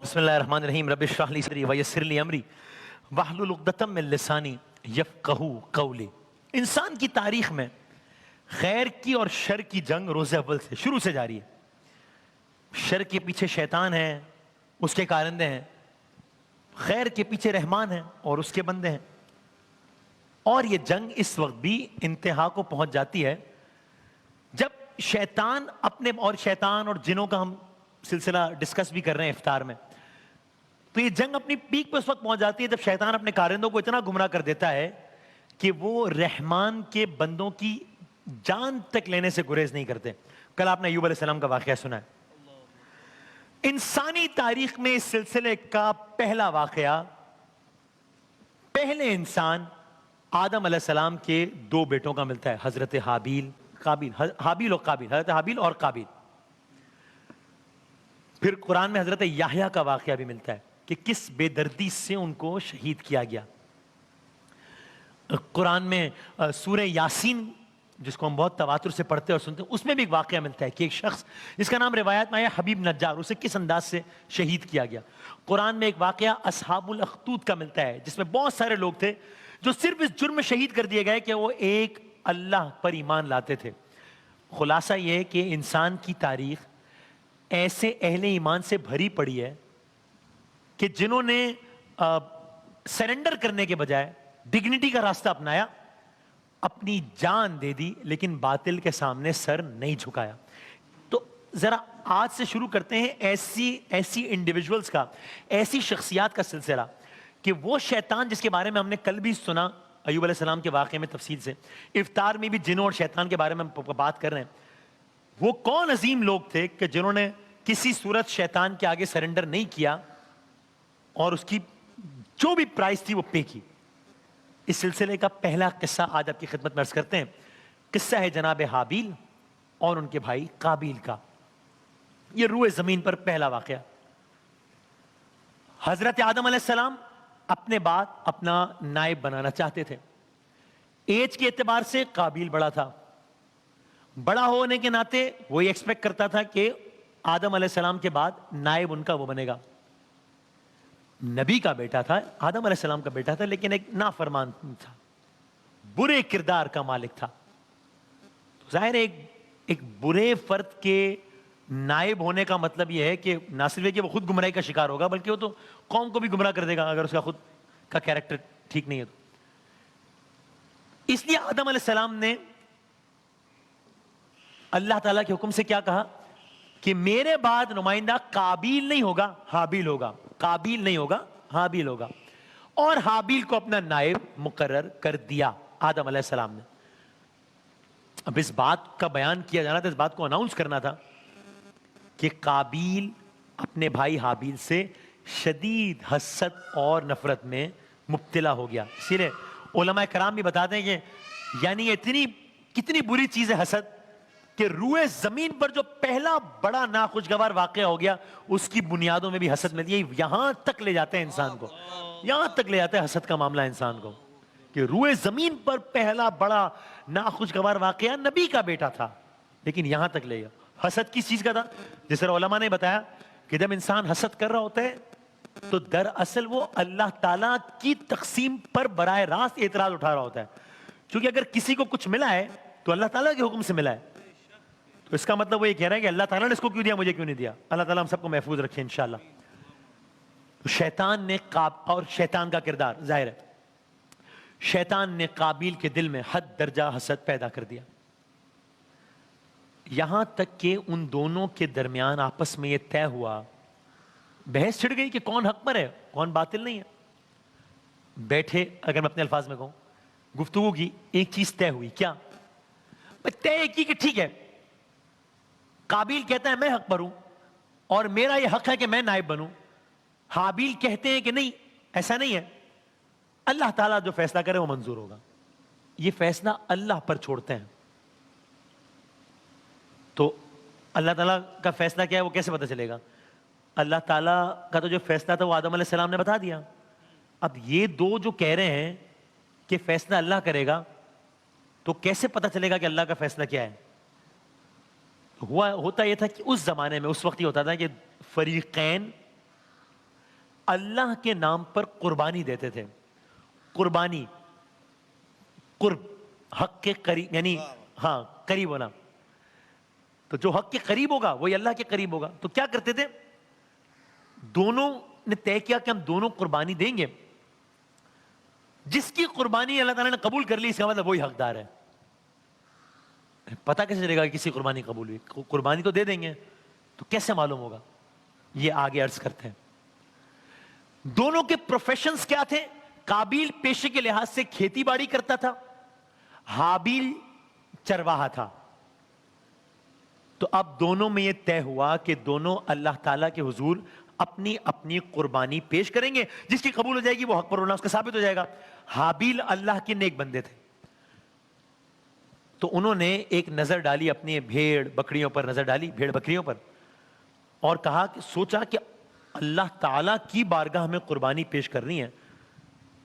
بسم اللہ الرحمن الرحیم رب اشرح لی صدری ویسر لی امری واحلل عقدۃ من لسانی یفقہوا قولی۔ انسان کی تاریخ میں خیر کی اور شر کی جنگ روز اول سے شروع سے جاری ہے۔ شر کے پیچھے شیطان ہے، اس کے کارندے ہیں، خیر کے پیچھے رحمان ہے اور اس کے بندے ہیں۔ اور یہ جنگ اس وقت بھی انتہا کو پہنچ جاتی ہے جب شیطان اور جنوں کا ہم سلسلہ ڈسکس بھی کر رہے ہیں افطار میں، تو یہ جنگ اپنی پیک پہ اس وقت پہنچ جاتی ہے جب شیطان اپنے کارندوں کو اتنا گمراہ کر دیتا ہے کہ وہ رحمان کے بندوں کی جان تک لینے سے گریز نہیں کرتے۔ کل آپ نے ایوب علیہ السلام کا واقعہ سنا ہے۔ انسانی تاریخ میں اس سلسلے کا پہلا واقعہ پہلے انسان آدم علیہ السلام کے دو بیٹوں کا ملتا ہے، حضرت حابیل اور قابیل۔ پھر قرآن میں حضرت یحییٰ کا واقعہ بھی ملتا ہے کہ کس بے دردی سے ان کو شہید کیا گیا۔ قرآن میں سورہ یاسین، جس کو ہم بہت تواتر سے پڑھتے اور سنتے ہیں، اس میں بھی ایک واقعہ ملتا ہے کہ ایک شخص جس کا نام روایت میں آیا حبیب نجار، اسے کس انداز سے شہید کیا گیا۔ قرآن میں ایک واقعہ اصحاب الاخدود کا ملتا ہے جس میں بہت سارے لوگ تھے جو صرف اس جرم میں شہید کر دیے گئے کہ وہ ایک اللہ پر ایمان لاتے تھے۔ خلاصہ یہ ہے کہ انسان کی تاریخ ایسے اہل ایمان سے بھری پڑی ہے کہ جنہوں نے سرنڈر کرنے کے بجائے ڈگنیٹی کا راستہ اپنایا، اپنی جان دے دی، لیکن باطل کے سامنے سر نہیں جھکایا۔ تو ذرا آج سے شروع کرتے ہیں ایسی انڈیویجولز کا، ایسی شخصیات کا سلسلہ کہ وہ شیطان جس کے بارے میں ہم نے کل بھی سنا ایوب علیہ السلام کے واقعے میں تفصیل سے، افطار میں بھی جنوں اور شیطان کے بارے میں ہم بات کر رہے ہیں۔ وہ کون عظیم لوگ تھے کہ جنہوں نے کسی صورت شیطان کے آگے سرنڈر نہیں کیا اور اس کی جو بھی پرائز تھی وہ پے کی۔ اس سلسلے کا پہلا قصہ آج آپ کی خدمت میں عرض کرتے ہیں۔ قصہ ہے جناب حابیل اور ان کے بھائی قابیل کا۔ یہ روئے زمین پر پہلا واقعہ۔ حضرت آدم علیہ السلام اپنے بعد اپنا نائب بنانا چاہتے تھے۔ ایج کے اعتبار سے قابیل بڑا تھا، بڑا ہونے کے ناطے وہ ایکسپیکٹ کرتا تھا کہ آدم علیہ السلام کے بعد نائب ان کا وہ بنے گا۔ نبی کا بیٹا تھا، آدم علیہ السلام کا بیٹا تھا، لیکن ایک نافرمان تھا، برے کردار کا مالک تھا۔ ظاہر ایک برے فرد کے نائب ہونے کا مطلب یہ ہے کہ نہ صرف ہے کہ وہ خود گمراہی کا شکار ہوگا بلکہ وہ تو قوم کو بھی گمراہ کر دے گا اگر اس کا خود کا کیریکٹر ٹھیک نہیں ہے تو۔ اس لیے آدم علیہ السلام نے اللہ تعالیٰ کے حکم سے کیا کہا کہ میرے بعد نمائندہ قابیل نہیں ہوگا، حابیل ہوگا۔ قابیل نہیں ہوگا، حابیل ہوگا۔ اور حابیل کو اپنا نائب مقرر کر دیا آدم علیہ السلام نے۔ اب اس بات کا بیان کیا جانا تھا، اس بات کو اناؤنس کرنا تھا کہ قابیل اپنے بھائی حابیل سے شدید حسد اور نفرت میں مبتلا ہو گیا۔ اسی لیے علماء کرام بھی بتاتے ہیں کہ یعنی یہ کتنی بری چیز ہے حسد کہ روئے زمین پر جو پہلا بڑا ناخوشگوار واقعہ ہو گیا اس کی بنیادوں میں بھی حسد ملتی ہے۔ یہاں تک لے جاتے ہیں انسان کو، یہاں تک لے جاتا ہے حسد کا معاملہ انسان کو کہ روئے زمین پر پہلا بڑا ناخوشگوار واقعہ نبی کا بیٹا تھا، لیکن یہاں تک لے گیا۔ حسد کس چیز کا تھا؟ جس طرح علماء نے بتایا کہ جب انسان حسد کر رہا ہوتا ہے تو دراصل وہ اللہ تعالیٰ کی تقسیم پر براہ راست اعتراض اٹھا رہا ہوتا ہے، کیونکہ اگر کسی کو کچھ ملا ہے تو اللہ تعالیٰ کے حکم سے ملا ہے، تو اس کا مطلب وہ یہ کہہ رہا ہے کہ اللہ تعالیٰ نے اس کو کیوں دیا، مجھے کیوں نہیں دیا۔ اللہ تعالیٰ ہم سب کو محفوظ رکھے انشاءاللہ۔ تو شیطان نے اور شیطان کا کردار ظاہر ہے، شیطان نے قابیل کے دل میں حد درجہ حسد پیدا کر دیا، یہاں تک کہ ان دونوں کے درمیان آپس میں یہ طے ہوا، بحث چھڑ گئی کہ کون حق پر ہے کون باطل نہیں ہے۔ بیٹھے، اگر میں اپنے الفاظ میں کہوں، گفتگو کی، ایک چیز طے ہوئی۔ کیا طے کی کہ ٹھیک ہے قابیل کہتا ہے میں حق پر ہوں اور میرا یہ حق ہے کہ میں نائب بنوں۔ حابیل کہتے ہیں کہ نہیں، ایسا نہیں ہے، اللہ تعالیٰ جو فیصلہ کرے وہ منظور ہوگا۔ یہ فیصلہ اللہ پر چھوڑتے ہیں۔ تو اللہ تعالیٰ کا فیصلہ کیا ہے وہ کیسے پتہ چلے گا؟ اللہ تعالیٰ کا تو جو فیصلہ تھا وہ آدم علیہ السلام نے بتا دیا۔ اب یہ دو جو کہہ رہے ہیں کہ فیصلہ اللہ کرے گا، تو کیسے پتہ چلے گا کہ اللہ کا فیصلہ کیا ہے؟ ہوتا یہ تھا کہ اس زمانے میں اس وقت یہ ہوتا تھا کہ فریقین اللہ کے نام پر قربانی دیتے تھے. قربانی, قرب, حق کے قریب, یعنی ہاں قریب ہونا. تو جو حق کے قریب ہوگا وہی اللہ کے قریب ہوگا. تو کیا کرتے تھے, دونوں نے طے کیا کہ ہم دونوں قربانی دیں گے, جس کی قربانی اللہ تعالیٰ نے قبول کر لی اس کا مطلب وہی حقدار ہے. پتہ کیسے چلے گا کہ کسی قربانی قبول ہوئی؟ قربانی تو دے دیں گے, تو کیسے معلوم ہوگا؟ یہ آگے عرض کرتے ہیں. دونوں کے پروفیشنز کیا تھے؟ قابیل پیشے کے لحاظ سے کھیتی باڑی کرتا تھا, حابیل چرواہا تھا. تو اب دونوں میں یہ طے ہوا کہ دونوں اللہ تعالیٰ کے حضور اپنی اپنی قربانی پیش کریں گے, جس کی قبول ہو جائے گی وہ حق پر ہونا اس کا ثابت ہو جائے گا. حابیل اللہ کے نیک بندے تھے, تو انہوں نے ایک نظر ڈالی اپنی بھیڑ بکریوں پر, نظر ڈالی بھیڑ بکریوں پر, اور کہا کہ سوچا کہ اللہ تعالیٰ کی بارگاہ میں قربانی پیش کرنی ہے,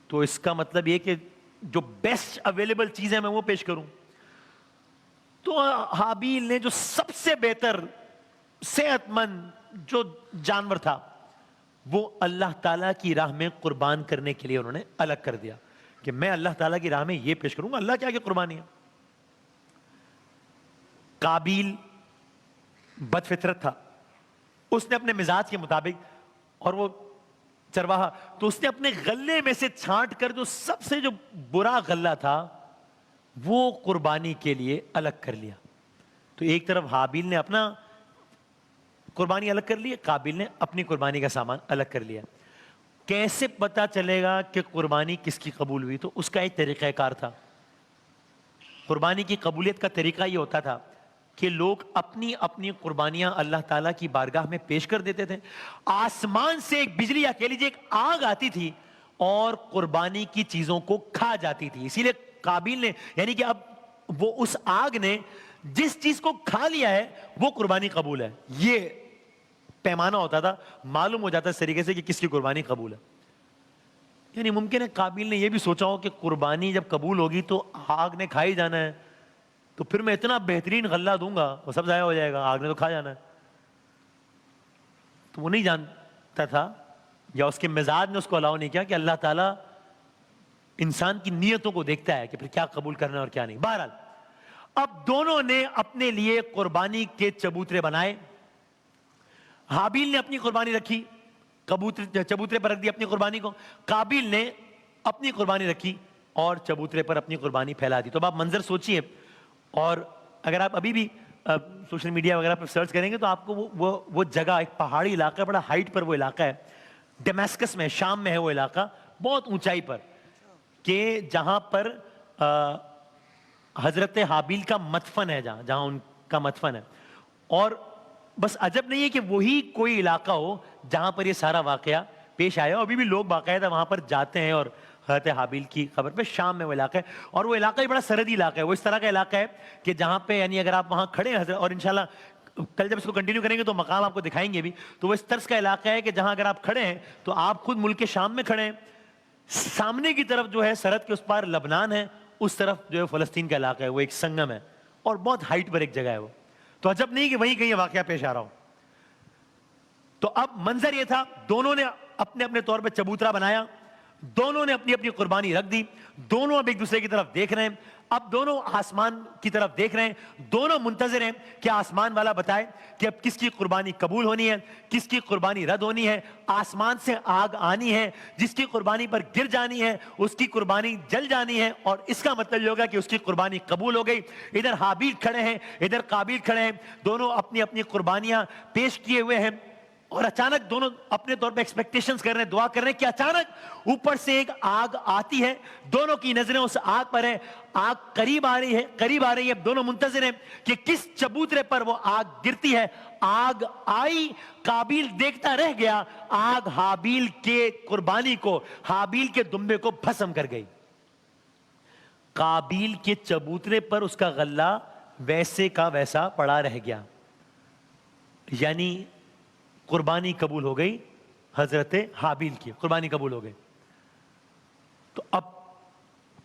تو اس کا مطلب یہ کہ جو بیسٹ اویلیبل چیز ہے میں وہ پیش کروں. تو حابیل نے جو سب سے بہتر صحت مند جو جانور تھا وہ اللہ تعالیٰ کی راہ میں قربان کرنے کے لیے انہوں نے الگ کر دیا کہ میں اللہ تعالیٰ کی راہ میں یہ پیش کروں گا. اللہ کیا کہ قربانی ہے. قابیل بد فطرت تھا, اس نے اپنے مزاج کے مطابق, اور وہ چرواہا, تو اس نے اپنے غلے میں سے چھانٹ کر جو سب سے جو برا غلہ تھا وہ قربانی کے لیے الگ کر لیا. تو ایک طرف حابیل نے اپنا قربانی الگ کر لی, قابیل نے اپنی قربانی کا سامان الگ کر لیا. کیسے پتا چلے گا کہ قربانی کس کی قبول ہوئی؟ تو اس کا ایک طریقہ کار تھا. قربانی کی قبولیت کا طریقہ یہ ہوتا تھا کہ لوگ اپنی اپنی قربانیاں اللہ تعالیٰ کی بارگاہ میں پیش کر دیتے تھے. آسمان سے ایک بجلی یا کہہ لیجیے ایک آگ آتی تھی اور قربانی کی چیزوں کو کھا جاتی تھی. اسی لیے قابیل نے, یعنی کہ اب وہ اس آگ نے جس چیز کو کھا لیا ہے وہ قربانی قبول ہے, یہ پیمانہ ہوتا تھا. معلوم ہو جاتا اس طریقے سے کہ کس کی قربانی قبول ہے. یعنی ممکن ہے قابیل نے یہ بھی سوچا ہو کہ قربانی جب قبول ہوگی تو آگ نے کھا ہی جانا ہے, تو پھر میں اتنا بہترین غلہ دوں گا وہ سب ضائع ہو جائے گا, آگ نے تو کھا جانا ہے. تو وہ نہیں جانتا تھا, یا اس کے مزاج نے اس کو الاؤ نہیں کیا کہ اللہ تعالیٰ انسان کی نیتوں کو دیکھتا ہے کہ پھر کیا قبول کرنا اور کیا نہیں. بہرحال اب دونوں نے اپنے لیے قربانی کے چبوترے بنائے. حابیل نے اپنی قربانی رکھی, چبوترے پر رکھ دی اپنی قربانی کو. قابیل نے اپنی قربانی رکھی اور چبوترے پر اپنی قربانی پھیلا دی. تو اب آپ منظر سوچئے, اور اگر آپ ابھی بھی سوشل میڈیا وغیرہ پر سرچ کریں گے تو آپ کو وہ جگہ, ایک پہاڑی علاقہ, بڑا ہائٹ پر وہ علاقہ ہے, ڈیماسکس میں, شام میں ہے وہ علاقہ, بہت اونچائی پر, کہ جہاں پر حضرت حابیل کا مدفن ہے, جہاں ان کا مدفن ہے. اور بس عجب نہیں ہے کہ وہی کوئی علاقہ ہو جہاں پر یہ سارا واقعہ پیش آیا. ابھی بھی لوگ باقاعدہ وہاں پر جاتے ہیں اور حضرت حابیل کی قبر پہ, شام میں وہ علاقہ ہے. اور وہ علاقہ بھی بڑا سرحدی علاقہ ہے, وہ اس طرح کا علاقہ ہے کہ جہاں پہ یعنی اگر آپ وہاں کھڑے ہیں حضرت, اور انشاءاللہ کل جب اس کو کنٹینیو کریں گے تو مقام آپ کو دکھائیں گے بھی, تو وہ اس طرز کا علاقہ ہے کہ جہاں اگر آپ کھڑے ہیں تو آپ خود ملک کے شام میں کھڑے ہیں, سامنے کی طرف جو ہے سرحد کے اس پار لبنان ہے, اس طرف جو ہے فلسطین کا علاقہ ہے, وہ ایک سنگم ہے اور بہت ہائٹ پر ایک جگہ ہے وہ. تو عجب نہیں کہ وہیں کہیں یہ واقعہ پیش آ رہا ہو. تو اب منظر یہ تھا, دونوں نے اپنے اپنے طور پہ چبوترا بنایا, دونوں نے اپنی اپنی قربانی رکھ دی, دونوں اب ایک دوسرے کی طرف دیکھ رہے ہیں. اب دونوں آسمان کی طرف دیکھ رہے ہیں, دونوں منتظر ہیں کہ آسمان والا بتائے کہ اب کس کی قربانی قبول ہونی ہے, کس کی قربانی رد ہونی ہے. آسمان سے آگ آنی ہے, جس کی قربانی پر گر جانی ہے اس کی قربانی جل جانی ہے, اور اس کا مطلب یہ ہوگا کہ اس کی قربانی قبول ہو گئی. ادھر حابیل کھڑے ہیں, ادھر قابیل کھڑے ہیں, دونوں اپنی اپنی قربانیاں پیش کیے ہوئے ہیں. اور اچانک دونوں اپنے طور پہ ایکسپیکٹیشنز کر رہے ہیں, دعا کر رہے ہیں کہ اچانک اوپر سے ایک آگ آتی ہے. دونوں کی نظریں اس آگ پر ہیں, آگ قریب آ رہی ہے. دونوں منتظر ہیں کہ کس چبوترے پر وہ آگ گرتی ہے. آگ آئی, قابیل دیکھتا رہ گیا, آگ حابیل کے قربانی کو, حابیل کے دمبے کو بھسم کر گئی. قابیل کے چبوترے پر اس کا غلہ ویسے کا ویسا پڑا رہ گیا, یعنی قربانی قبول ہو گئی, حضرت حابیل کی قربانی قبول ہو گئی. تو اب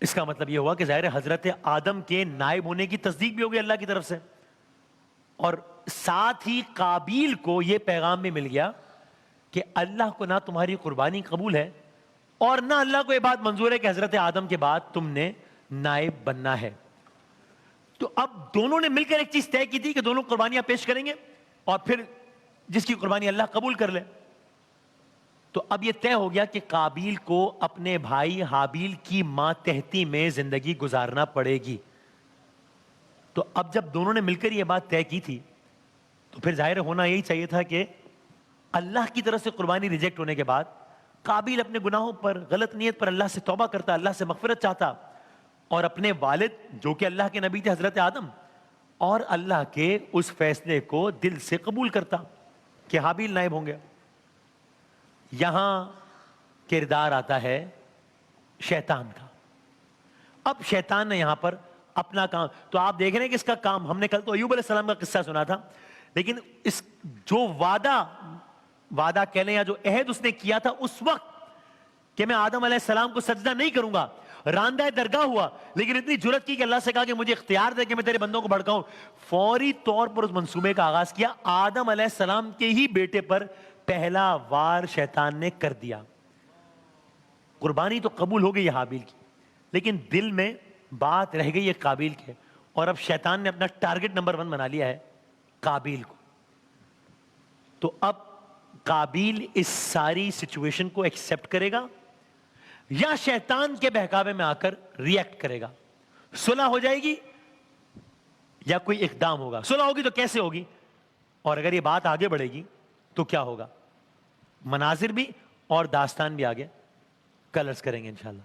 اس کا مطلب یہ ہوا کہ ظاہر حضرت آدم کے نائب ہونے کی تصدیق بھی ہو گئی اللہ کی طرف سے, اور ساتھ ہی قابیل کو یہ پیغام بھی مل گیا کہ اللہ کو نہ تمہاری قربانی قبول ہے اور نہ اللہ کو یہ بات منظور ہے کہ حضرت آدم کے بعد تم نے نائب بننا ہے. تو اب دونوں نے مل کر ایک چیز طے کی تھی کہ دونوں قربانیاں پیش کریں گے اور پھر جس کی قربانی اللہ قبول کر لے. تو اب یہ طے ہو گیا کہ قابیل کو اپنے بھائی حابیل کی ماتحتی میں زندگی گزارنا پڑے گی. تو اب جب دونوں نے مل کر یہ بات طے کی تھی تو پھر ظاہر ہونا یہی چاہیے تھا کہ اللہ کی طرف سے قربانی ریجیکٹ ہونے کے بعد قابیل اپنے گناہوں پر، غلط نیت پر اللہ سے توبہ کرتا، اللہ سے مغفرت چاہتا اور اپنے والد جو کہ اللہ کے نبی تھے حضرت آدم اور اللہ کے اس فیصلے کو دل سے قبول کرتا کہ حابیل نائب ہوں گے. یہاں کردار آتا ہے شیطان کا. اب شیطان نے یہاں پر اپنا کام، تو آپ دیکھ رہے ہیں کہ اس کا کام، ہم نے کل تو ایوب علیہ السلام کا قصہ سنا تھا، لیکن اس جو وعدہ کہہ لیں یا جو عہد اس نے کیا تھا اس وقت کہ میں آدم علیہ السلام کو سجدہ نہیں کروں گا، راندہ درگاہ ہوا، لیکن اتنی جرت کی کہ اللہ سے کہا کہ مجھے اختیار دے کہ میں تیرے بندوں کو بھڑکاؤں. فوری طور پر اس منصوبے کا آغاز کیا. آدم علیہ السلام کے ہی بیٹے پر پہلا وار شیطان نے کر دیا. قربانی تو قبول ہو گئی ہے حابیل کی، لیکن دل میں بات رہ گئی ہے قابیل کے، اور اب شیطان نے اپنا ٹارگٹ نمبر 1 بنا لیا ہے قابیل کو. تو اب قابیل اس ساری سچویشن کو ایکسپٹ کرے گا یا شیطان کے بہکاوے میں آ کر ریئیکٹ کرے گا؟ صلح ہو جائے گی یا کوئی اقدام ہوگا؟ صلح ہوگی تو کیسے ہوگی، اور اگر یہ بات آگے بڑھے گی تو کیا ہوگا؟ مناظر بھی اور داستان بھی آگے کل عرض کریں گے انشاءاللہ.